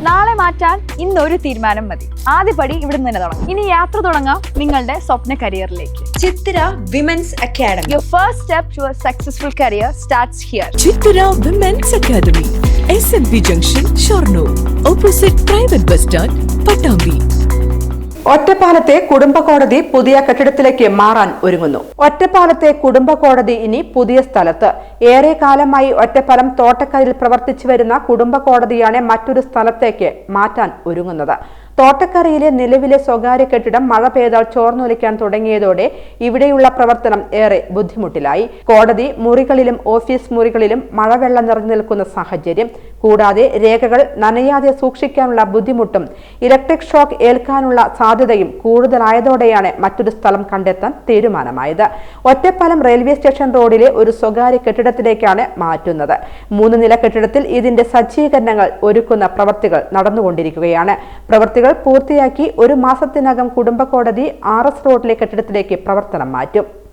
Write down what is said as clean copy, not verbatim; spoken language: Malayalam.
നാളെ മാറ്റാൻ ഇന്നൊരു തീരുമാനം മതി. ആദ്യപടി ഇവിടെ നിന്ന് തന്നെ തുടങ്ങാം. ഇനി യാത്ര തുടങ്ങാം നിങ്ങളുടെ സ്വപ്ന കരിയറിലേക്ക്. Chithra women's academy. Your first step to a successful career starts here. Chithra women's academy, SMP junction, Shoranur, opposite private bus stand, Pattambi. ഒറ്റപ്പാലത്തെ കുടുംബ കോടതി പുതിയ കെട്ടിടത്തിലേക്ക് മാറാൻ ഒരുങ്ങുന്നു. ഒറ്റപ്പാലത്തെ കുടുംബ കോടതി ഇനി പുതിയ സ്ഥലത്ത്. ഏറെ കാലമായി ഒറ്റപ്പാലം തോട്ടക്കരയിൽ പ്രവർത്തിച്ചു വരുന്ന കുടുംബ കോടതിയാണ് മറ്റൊരു സ്ഥലത്തേക്ക് മാറ്റാൻ ഒരുങ്ങുന്നത്. തോട്ടക്കരയിലെ നിലവിലെ സ്വകാര്യ കെട്ടിടം മഴ പെയ്താൽ ചോർന്നൊലിക്കാൻ തുടങ്ങിയതോടെ ഇവിടെയുള്ള പ്രവർത്തനം ഏറെ ബുദ്ധിമുട്ടിലായി. കോടതി മുറികളിലും ഓഫീസ് മുറികളിലും മഴവെള്ളം നിറഞ്ഞു നിൽക്കുന്ന സാഹചര്യം, കൂടാതെ രേഖകൾ നനയാതെ സൂക്ഷിക്കാനുള്ള ബുദ്ധിമുട്ടും ഇലക്ട്രിക് ഷോക്ക് ഏൽക്കാനുള്ള സാധ്യതയും കൂടുതലായതോടെയാണ് മറ്റൊരു സ്ഥലം കണ്ടെത്താൻ തീരുമാനമായത്. ഒറ്റപ്പാലം റെയിൽവേ സ്റ്റേഷൻ റോഡിലെ ഒരു സ്വകാര്യ കെട്ടിടത്തിലേക്കാണ് മാറ്റുന്നത്. 3 നില കെട്ടിടത്തിൽ ഇതിന്റെ സജ്ജീകരണങ്ങൾ ഒരുക്കുന്ന പ്രവർത്തികൾ നടന്നുകൊണ്ടിരിക്കുകയാണ്. പ്രവർത്തികൾ പൂർത്തിയാക്കി 1 മാസത്തിനകം കുടുംബ കോടതി RS റോഡിലെ കെട്ടിടത്തിലേക്ക് പ്രവർത്തനം മാറ്റും.